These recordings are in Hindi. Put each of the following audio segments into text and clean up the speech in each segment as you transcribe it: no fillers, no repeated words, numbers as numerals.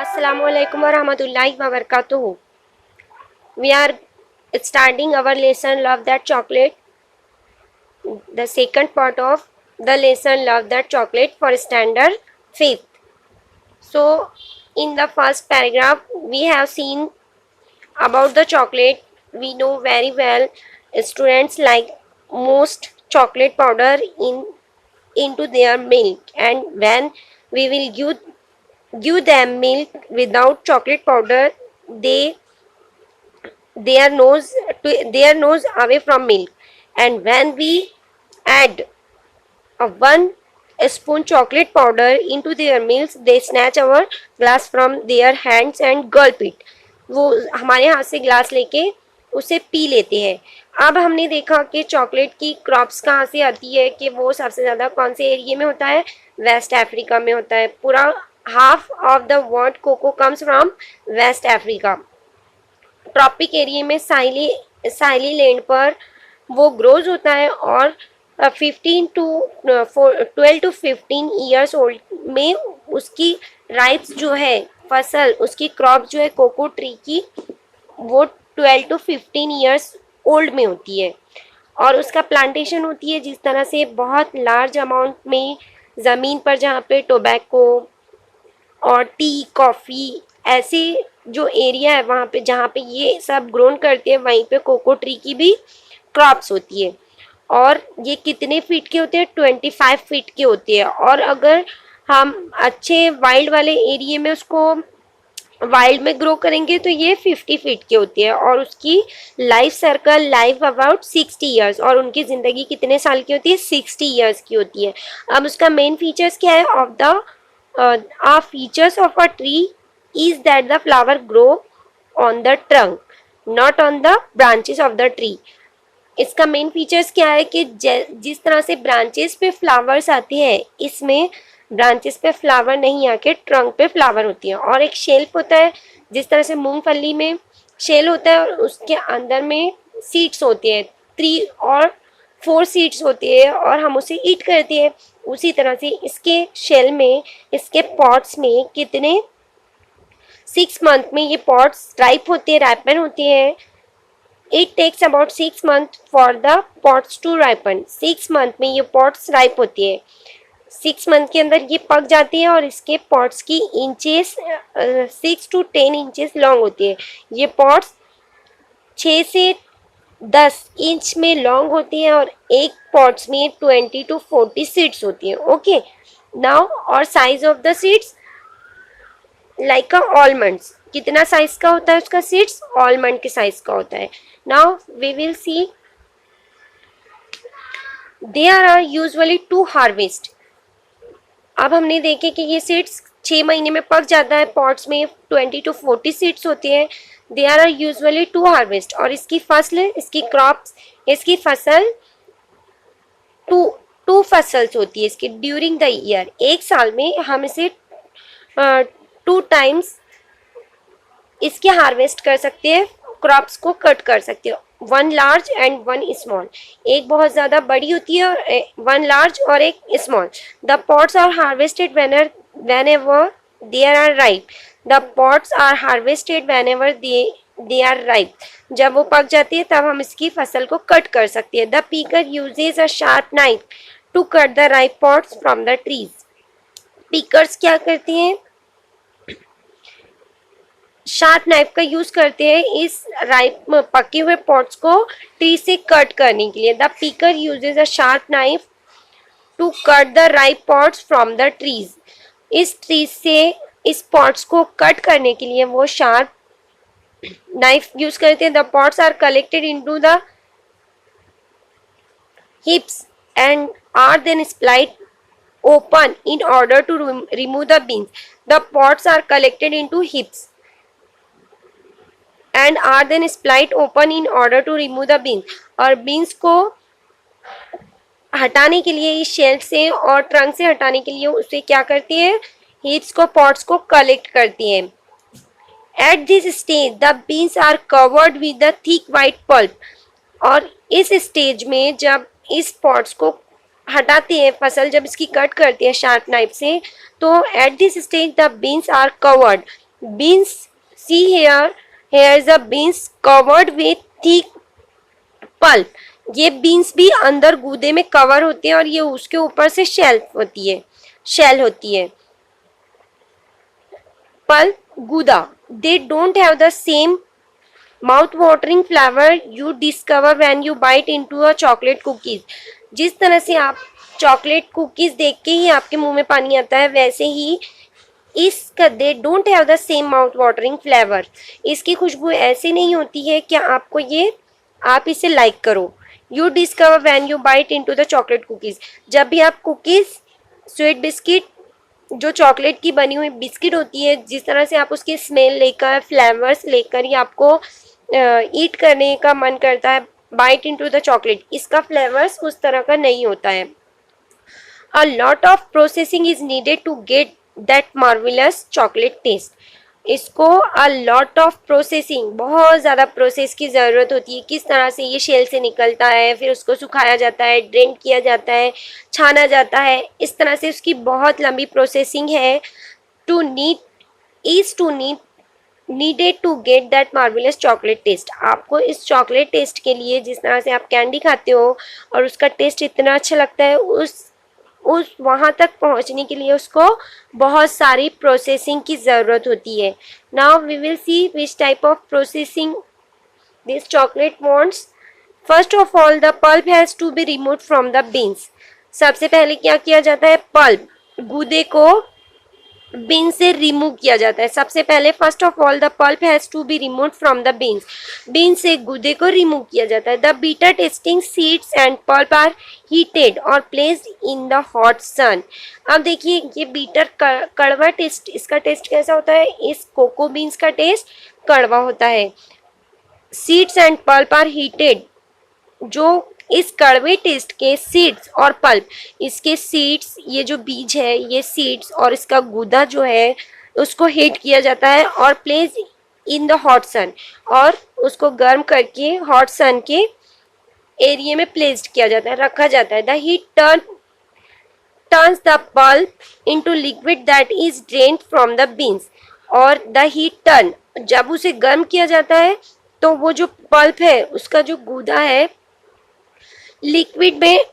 Assalamualaikum warahmatullahi wabarakatuh. We are starting our lesson Love That Chocolate, the second part of the lesson Love That Chocolate for standard 5th. So, in the first paragraph, we have seen about the chocolate. We know very well students like most chocolate powder into their milk, and when we will give them milk without chocolate powder, they their nose away from milk, and when we add a 1 spoon chocolate powder into their meals, they snatch our glass from their hands and gulp it. वो हमारे हाथ से ग्लास लेके उसे पी लेते हैं. अब हमने देखा कि चॉकलेट की क्रॉप्स कहाँ से आती है, कि वो सबसे ज़्यादा कौन से एरिया में होता है, वेस्ट अफ्रीका में होता है. पूरा half of the world cocoa comes from West Africa. Tropic area में साइली लैंड पर वो ग्रोज होता है, और 12 to 15 ईयर्स ओल्ड में उसकी राइप्स जो है फसल, उसकी क्रॉप जो है कोको ट्री की, वो 12 to 15 ईयर्स ओल्ड में होती है. और उसका प्लांटेशन होती है जिस तरह से बहुत लार्ज अमाउंट में ज़मीन पर, जहाँ पे टोबैको और टी, कॉफ़ी, ऐसे जो एरिया है वहाँ पे जहाँ पे ये सब ग्रोन करते हैं, वहीं पे कोको ट्री की भी क्रॉप्स होती है. और ये कितने फीट के होते हैं? 25 फीट के होते हैं. और अगर हम अच्छे वाइल्ड वाले एरिया में उसको वाइल्ड में ग्रो करेंगे तो ये 50 फीट के होती है. और उसकी life circle life about 60 years, और उनकी ज़िंदगी कितने साल की होती है? 60 ईयर्स की होती है. अब उसका मेन फीचर्स क्या है? Of the features of a tree is that the flower grow on the trunk, not on the branches of the tree. इसका मेन फीचर्स क्या है कि जिस तरह से ब्रांचेस पे फ्लावर्स आते हैं, इसमें ब्रांचेस पे फ्लावर नहीं आके ट्रंक पे फ्लावर होती है. और एक शेल्फ होता है, जिस तरह से मूंगफली में शेल होता है और उसके अंदर में सीड्स होते हैं, 3 और 4 सीड्स होती है, और हम उसे ईट करते हैं. उसी तरह से इसके शेल में, इसके पॉट्स में कितने 6 मंथ में ये पॉट्स राइप होते हैं, राइपन होते हैं. It takes about 6 month for the pods to ripen. 6 month में ये पॉट्स राइप होती है. 6 मंथ के अंदर ये पक जाती है, और इसके पॉट्स की इंचेस 6 to 10 इंचेस लॉन्ग होती है. ये पॉट्स 6 से 10 इंच में लॉन्ग होती है, और एक पॉट्स में 20 to 40 सीड्स होती है. ओके नाउ, और size of the seeds like almonds. कितना साइज का होता है उसका सीड्स? ऑलमंड के साइज का होता है. Now we will see there are usually 2 harvest. अब हमने देखे कि ये सीड्स 6 महीने में पक जाता है. पॉट्स में 20 to 40 सीड्स होती है. There are usually 2 harvest. और इसकी फसल, इसकी क्रॉप्स, इसकी फसल टू फसल्स होती है इसकी ड्यूरिंग द ईयर. एक साल में हम इसे 2 टाइम्स इसके हार्वेस्ट कर सकते हैं, क्रॉप्स को कट कर सकते हैं. 1 लार्ज एंड 1 स्मॉल. एक बहुत ज़्यादा बड़ी होती है, और 1 लार्ज और एक small. The pods are harvested whenever they are ripe. The pods are harvested whenever they are ripe. जब वो पक जाती है तब हम इसकी फसल को कट कर सकते हैं. The picker uses a sharp knife to cut the ripe pods from the trees. Pickers क्या करते हैं? शार्प नाइफ का यूज करते हैं इस राइप पके हुए पॉट्स को ट्री से कट करने के लिए. The picker uses a sharp knife to cut the ripe pods from the trees. इस ट्री से इस पॉट्स को कट करने के लिए वो शार्प नाइफ यूज करते हैं. The pods are collected into the heaps and are then split open in order to remove the beans. The pods are collected into heaps and are then split open in order to remove the beans. और beans को हटाने के लिए इस शेल से और ट्रंक से हटाने के लिए उसे क्या करती है? हीप्स को, पॉट्स को कलेक्ट करती है. At this stage the beans are covered with the thick white pulp. और इस स्टेज में जब इस पॉट्स को हटाते हैं, फसल जब इसकी कट करती है शार्प नाइफ से, तो at this stage the beans are covered. Beans, see here, here is a beans covered with thick pulp. ये बीन्स भी अंदर गूदे में कवर होते हैं और ये उसके ऊपर से शेल होती है। पल्प, गूदा, they don't have the same mouth watering flavour you discover when you bite into a chocolate cookies. जिस तरह से आप चॉकलेट कुकीज देख के ही आपके मुंह में पानी आता है, वैसे ही इसका दे don't have the same mouth watering flavour. इसकी खुशबू ऐसी नहीं होती है कि आपको ये आप इसे लाइक करो। You discover when you bite into the chocolate cookies. जब भी आप कुकीज, स्वीट बिस्किट, जो चॉकलेट की बनी हुई बिस्किट होती है, जिस तरह से आप उसकी स्मेल लेकर, फ्लेवर्स लेकर ही आपको ईट करने का मन करता है, बाइट इनटू द चॉकलेट, इसका फ्लेवर्स उस तरह का नहीं होता है। A lot of processing is needed to get that marvelous chocolate taste. इसको a lot of processing, बहुत ज़्यादा प्रोसेस की ज़रूरत होती है। किस तरह से ये शेल से निकलता है, फिर उसको सुखाया जाता है, ड्रेन किया जाता है, छाना जाता है, इस तरह से उसकी बहुत लंबी प्रोसेसिंग है। To need needed to get that marvellous chocolate taste. आपको इस चॉकलेट टेस्ट के लिए, जिस तरह से आप कैंडी खाते हो और उसका टेस्ट इतना अच्छा लगता है, उस वहाँ तक पहुँचने के लिए उसको बहुत सारी प्रोसेसिंग की ज़रूरत होती है। Now we will see which type of processing this chocolate wants. First of all the pulp has to be remove from the beans. सबसे पहले क्या किया जाता है, पल्प, गूदे को बीन से रिमूव किया जाता है। सबसे पहले first of all the pulp has to be remove from the beans. Bean से गूदे को रिमूव किया जाता है। The bitter tasting seeds and pulp are heated और placed in the hot sun. अब देखिए ये बीटर कड़वा टेस्ट, इसका टेस्ट कैसा होता है, इस कोको बीन्स का टेस्ट कड़वा होता है। Seeds and pulp are heated, जो इस कड़वे टेस्ट के सीड्स और पल्प, इसके सीड्स, ये जो बीज है, ये सीड्स और इसका गूदा जो है उसको हीट किया जाता है और place in the hot sun, और उसको गर्म करके हॉट सन के एरिया में प्लेस्ड किया जाता है, रखा जाता है। The heat turns the pulp into liquid that is drained from the beans. और द हीट टर्न, जब उसे गर्म किया जाता है तो वो जो पल्प है, उसका जो गूदा है, लिक्विड में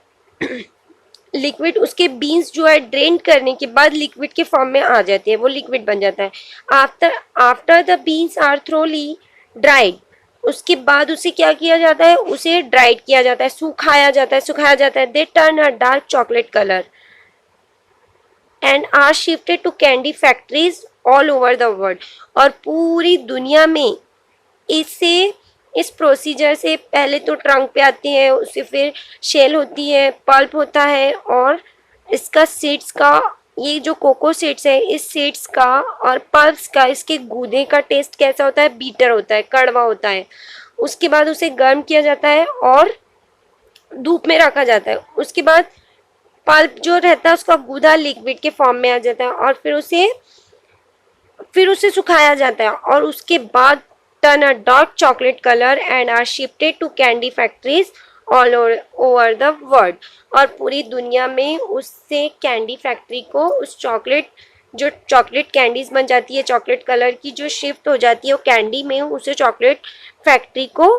लिक्विड उसके बीन्स जो है ड्रेन करने के बाद लिक्विड के फॉर्म में आ जाते हैं, वो लिक्विड बन जाता है। After the beans are thoroughly dried, उसके बाद उसे क्या किया जाता है, उसे ड्राइड किया जाता है, सुखाया जाता है। They turn a dark chocolate colour and are shifted to candy factories all over the world. और पूरी दुनिया में इस प्रोसीजर से पहले तो ट्रंक पे आती है, उससे फिर शेल होती है, पल्प होता है, और इसका सीड्स का, ये जो कोको सीड्स है, इस सीड्स का और पल्प्स का, इसके गूदे का टेस्ट कैसा होता है, बीटर होता है, कड़वा होता है। उसके बाद उसे गर्म किया जाता है और धूप में रखा जाता है। उसके बाद पल्प जो रहता है, उसका गूदा लिक्विड के फॉर्म में आ जाता है और फिर उसे सुखाया जाता है, और उसके बाद turn a dark chocolate color and are shipped to candy factories all over the world। और पूरी दुनिया में उससे कैंडी फैक्ट्री को उस जो चॉकलेट कैंडीज बन जाती है, चॉकलेट कलर की जो शिफ्ट हो जाती है वो कैंडी में, उसे चॉकलेट फैक्ट्री को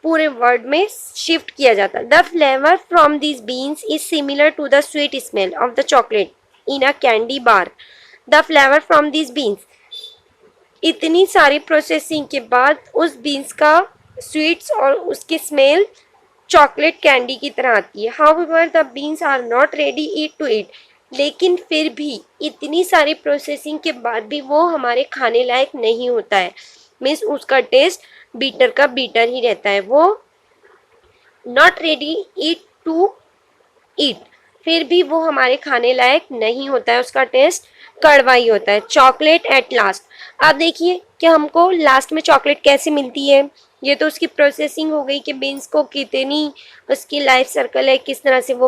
पूरे वर्ल्ड में शिफ्ट किया जाता है। The flavour from this beans is similar to the sweet smell of the chocolate in a candy bar. The flavour from this beans, इतनी सारी प्रोसेसिंग के बाद उस बीन्स का स्वीट्स और उसकी स्मेल चॉकलेट कैंडी की तरह आती है। However the beans are not ready eat to eat, लेकिन फिर भी इतनी सारी प्रोसेसिंग के बाद भी वो हमारे खाने लायक नहीं होता है। मीन्स उसका टेस्ट बीटर का बीटर ही रहता है, वो not ready eat to eat, फिर भी वो हमारे खाने लायक नहीं होता है, उसका टेस्ट कड़वा ही होता है। चॉकलेट एट लास्ट, आप देखिए कि हमको लास्ट में चॉकलेट कैसे मिलती है। ये तो उसकी प्रोसेसिंग हो गई कि बीन्स को कितनी उसकी लाइफ सर्कल है, किस तरह से वो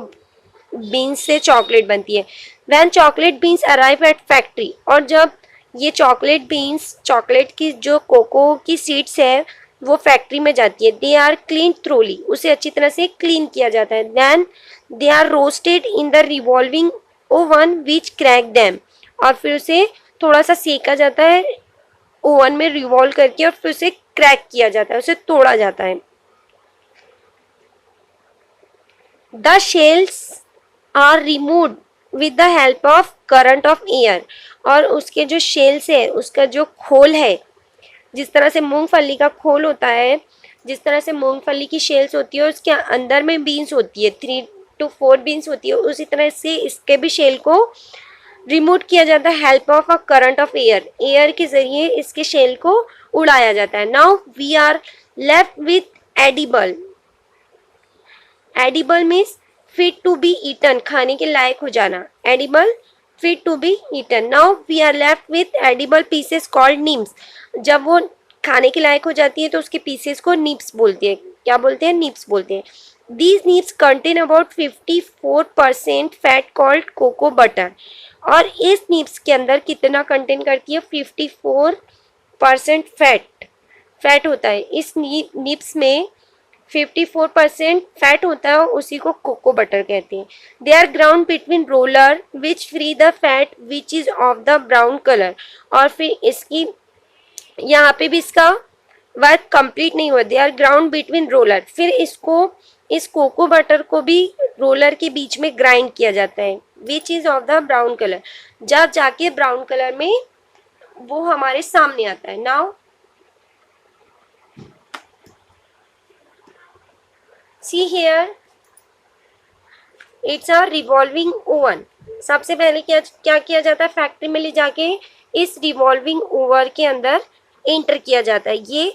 बीन्स से चॉकलेट बनती है। When chocolate beans arrive at factory, और जब ये चॉकलेट बीन्स, चॉकलेट की जो कोको की सीड्स है, वो फैक्ट्री में जाती है, दे आर क्लीन थ्रोली, उसे अच्छी तरह से क्लीन किया जाता है। Then they are roasted in the revolving oven which crack them, और फिर उसे थोड़ा सा सेका जाता है ओवन में रिवॉल्व करके और फिर उसे क्रैक किया जाता है, उसे तोड़ा जाता है। The shells are removed with the help of current of air, और उसके जो शेल्स है, उसका जो खोल है, जिस तरह से मूंगफली का खोल होता है, जिस तरह से मूंगफली की शेल्स होती है और उसके अंदर में बीन्स होती है, 3 to 4 बीन्स होती है, उसी तरह से इसके भी शेल को रिमूव किया जाता है help of a current of air, air के जरिए इसके शेल को उड़ाया जाता है। Now we are left with edible, edible means fit to be eaten, खाने के लायक हो जाना, edible fit to be eaten. Now we are left with edible pieces called nibs, जब वो खाने के लायक हो जाती है तो उसके पीसेस को नीप्स बोलते हैं। क्या बोलते हैं? नीप्स बोलते हैं। These nibs contain about 54% fat called cocoa butter, और इस नीप्स के अंदर कितना कंटेन करती है? 54% फैट होता है। इस नीप्स में 54% फैट होता है, उसी को कोको बटर कहते हैं। They are ground between roller which free the fat which is of the brown colour, और फिर इसकी यहाँ पे भी इसका वर्क कंप्लीट नहीं हुआ। They are ground between roller, फिर इसको, इस कोको बटर को भी रोलर के बीच में ग्राइंड किया जाता है, विच is of the brown colour, जब जाके ब्राउन कलर में वो हमारे सामने आता है। Now see here, it's a revolving oven. सबसे पहले क्या किया जाता है? फैक्ट्री में ले जाके इस रिवॉल्विंग ओवन के अंदर एंटर किया जाता है। ये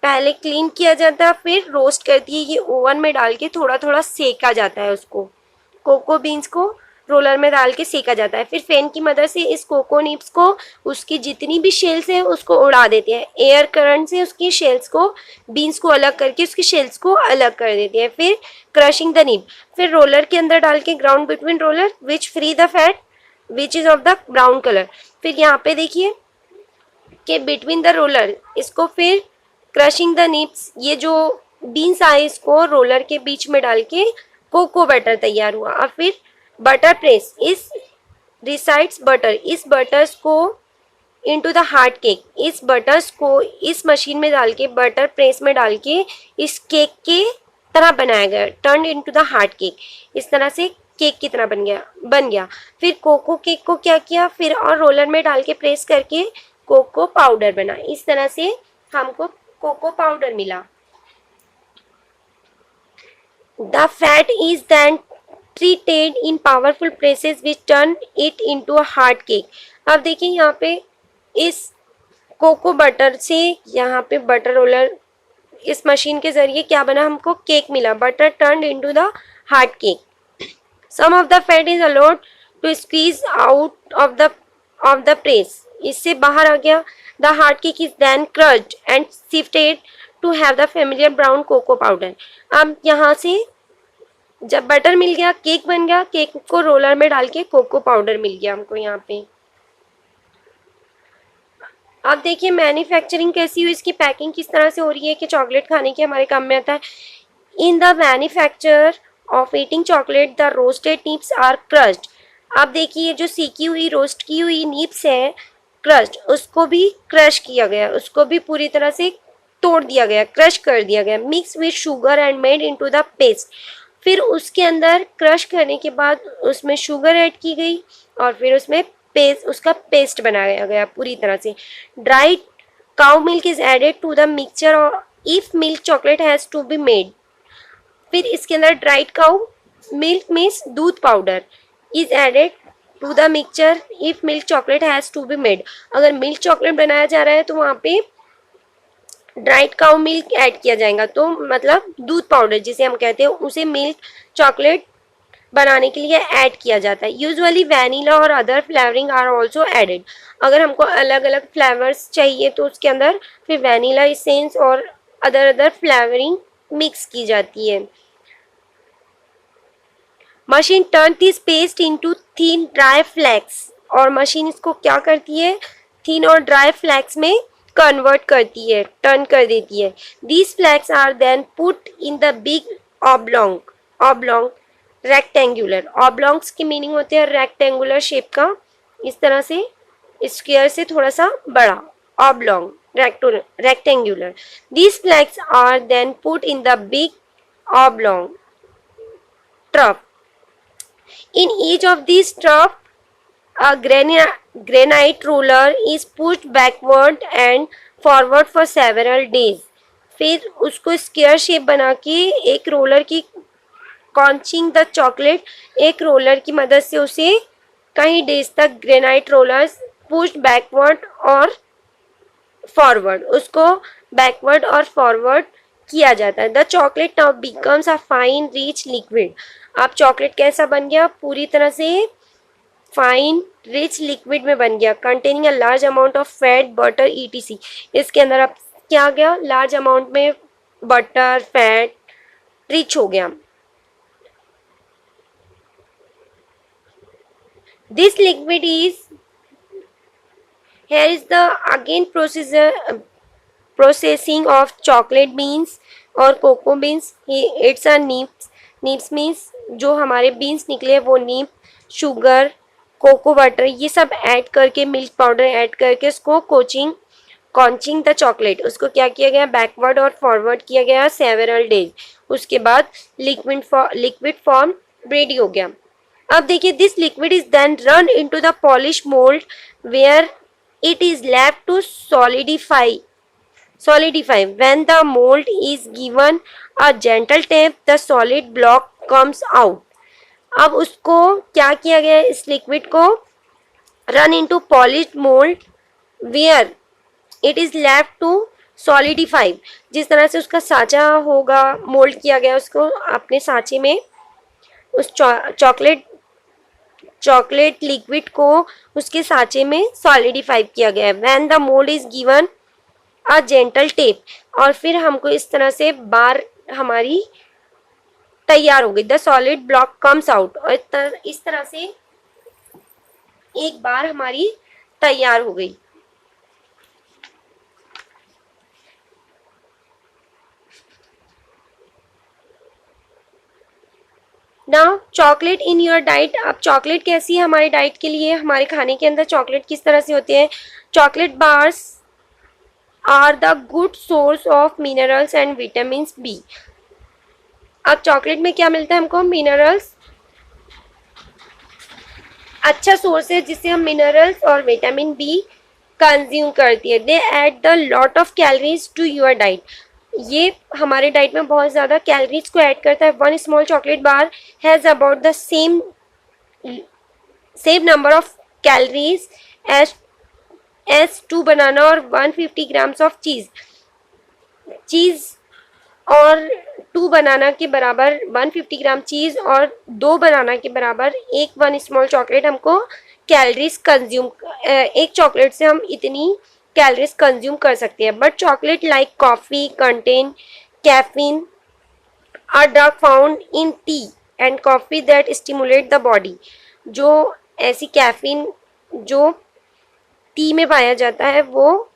पहले क्लीन किया जाता है, फिर रोस्ट कर दिए ये ओवन में डाल के थोड़ा थोड़ा सेका जाता है। उसको, कोको बीन्स को रोलर में डाल के सेका जाता है। फिर फैन की मदद से इस कोको निप्स को, उसकी जितनी भी शेल्स है उसको उड़ा देते हैं। एयर करंट से उसकी शेल्स को, बीन्स को अलग करके उसकी शेल्स को अलग कर देते हैं। फिर क्रशिंग द निप, फिर रोलर के अंदर डाल के ground between roller which free the fat which is of the brown colour. फिर यहाँ पे देखिए कि बिटवीन द रोलर, इसको फिर क्रशिंग द निप्स, ये जो बीन्स आए इसको रोलर के बीच में डाल के कोको बटर तैयार हुआ। और फिर बटर प्रेस, इस रिसाइड्स बटर, इस बटर्स को इनटू द हार्ड केक, इस बटर्स को इस मशीन में डाल के, बटर प्रेस में डाल के इस केक के तरह बनाया गया, turn into the hard cake. इस तरह से केक की तरह बन गया। फिर कोको केक को क्या किया? फिर और रोलर में डाल के प्रेस करके कोको पाउडर बना। इस तरह से हमको कोको पाउडर मिला। The fat is then treated in powerful presses which turn it into a hard cake। अब देखिए यहाँ पे इस कोको बटर से, यहाँ पे बटर रोलर, इस मशीन के जरिए क्या बना? हमको केक मिला। Butter turn into the hard cake. Some of the fat is allowed to squeeze out of the press, इससे बाहर आ गया। The hard cake is then crushed and sifted to have the familiar brown cocoa powder. अब यहाँ से जब बटर मिल गया, केक बन गया, केक को रोलर में डाल के कोको पाउडर मिल गया हमको यहाँ पे। अब देखिए मैन्युफैक्चरिंग कैसी हुई, इसकी पैकिंग किस तरह से हो रही है कि चॉकलेट खाने के हमारे काम में आता है। In the manufacture of eating chocolate the roasted nibs are crushed. अब देखिए जो सीकी हुई, रोस्ट की हुई नीप्स है, क्रश्ड, उसको भी क्रश किया गया, उसको भी पूरी तरह से तोड़ दिया गया, क्रश कर दिया गया। Mix with sugar and made into the paste. फिर उसके अंदर क्रश करने के बाद उसमें शुगर ऐड की गई और फिर उसमें पेस्ट, उसका पेस्ट बनाया गया पूरी तरह से। Dried cow milk is added to the mixture और if milk chocolate has to be made. फिर इसके अंदर ड्राइड काउ मिल्क मीन्स दूध powder is added to the mixture if milk chocolate has to be made. अगर मिल्क चॉकलेट बनाया जा रहा है तो वहाँ पे ड्राइड काउ मिल्क ऐड किया जाएगा, तो मतलब दूध पाउडर जिसे हम कहते हैं, उसे मिल्क चॉकलेट बनाने के लिए ऐड किया जाता है। यूजुअली वैनिला और other flavouring are also added. अगर हमको अलग अलग फ्लेवर्स चाहिए तो उसके अंदर फिर वैनिला इसेंस और अदर फ्लेवरिंग मिक्स की जाती है। Machine turn this paste into thin dry flakes, और मशीन इसको क्या करती है? थिन और ड्राई फ्लैक्स में कन्वर्ट करती है, टर्न कर देती है। These flakes are then put in the big oblong rectangular. Oblongs की मीनिंग होते हैं रेक्टेंगुलर शेप का, इस तरह से स्क्वायर से थोड़ा सा बड़ा, oblong, rectangular. These flags are then put in the big oblong trough. In each of these troughs, a granite roller is pushed backward and forward for several days. फिर उसको स्क्वायर शेप बना के एक रोलर की कॉन्चिंग द चॉकलेट, एक रोलर की मदद से उसे कई डेज तक ग्रेनाइट रोलर्स पुश बैकवर्ड और फॉरवर्ड, उसको बैकवर्ड और फॉरवर्ड किया जाता है. The chocolate now becomes a fine rich liquid. अब चॉकलेट कैसा बन गया? पूरी तरह से फाइन रिच लिक्विड में बन गया. Containing a large amount of fat, butter, etc. इसके अंदर अब क्या आ गया? लार्ज अमाउंट में बटर, फैट, रिच हो गया. This liquid is, here is the again processing of chocolate beans और cocoa beans. It's a nibs. Nibs means जो हमारे बीन्स निकले वो नीप, शुगर, कोको वाटर, ये सब ऐड करके, मिल्क पाउडर ऐड करके उसको कॉन्चिंग द चॉकलेट, उसको क्या किया गया? बैकवर्ड और फॉरवर्ड किया गया सेवरल डेज. उसके बाद लिक्विड फॉर्म रेडी हो गया. अब देखिए, this liquid is then run into the polish mould where it is left to solidify. When the mold is given a gentle tap, the solid block comes out. अब उसको क्या किया गया? इस लिक्विड को run into polish mould where it is left to solidify. जिस तरह से उसका साँचा होगा, मोल्ड किया गया उसको अपने साँचे में, उस चॉकलेट लिक्विड को उसके साँचे में सॉलिडिफाई किया गया है. When the mould is given a gentle tape, और फिर हमको इस तरह से बार हमारी तैयार हो गई. The solid block comes out, और इस तरह से एक बार हमारी तैयार हो गई. Now chocolate in your diet. अब चॉकलेट कैसी है हमारे डाइट के लिए? हमारे खाने के अंदर चॉकलेट किस तरह से होते हैं? Chocolate bars are the good source of minerals and vitamin B. अब चॉकलेट में क्या मिलता है हमको? मिनरल्स. अच्छा सोर्स है जिससे हम मिनरल्स और विटामिन बी कंज्यूम करती है. They add the lot of calories to your diet. ये हमारे डाइट में बहुत ज़्यादा कैलोरीज को ऐड करता है. One small chocolate bar has about the same number of calories as 2 banana और 150 ग्राम्स ऑफ चीज़ और 2 बनाना के बराबर 150 ग्राम चीज़ और 2 बनाना के बराबर एक 1 स्मॉल चॉकलेट हमको कैलोरीज कंज्यूम, एक चॉकलेट से हम इतनी कैलोरीज कंज्यूम कर सकते हैं. But chocolate like coffee contain caffeine, a drug found in T and coffee that stimulate the body. जो ऐसी कैफीन जो टी में पाया जाता है वो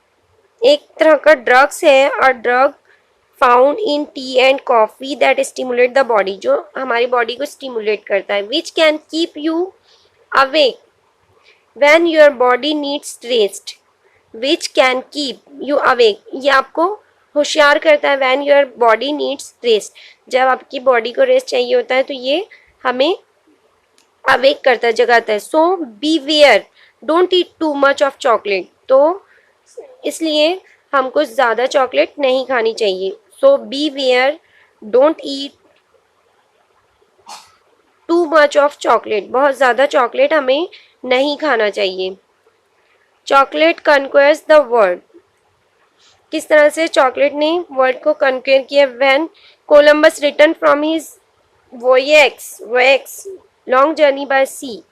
एक तरह का ड्रग्स है. और drug found in T and coffee that stimulate the body, जो हमारी बॉडी को स्टिमुलेट करता है. Which can keep you awake when your body needs rest. Which can keep you awake, ये आपको होशियार करता है. When your body needs rest, जब आपकी बॉडी को रेस्ट चाहिए होता है तो ये हमें अवेक करता है, जगाता है. So be aware, don't eat too much of chocolate. तो इसलिए हमको ज़्यादा चॉकलेट नहीं खानी चाहिए. So be aware, don't eat too much of chocolate. बहुत ज़्यादा चॉकलेट हमें नहीं खाना चाहिए. Chocolate conquers the world. किस तरह से चॉकलेट ने वर्ल्ड को कन्क्वेयर किया? When Columbus return from his voyages long journey by C.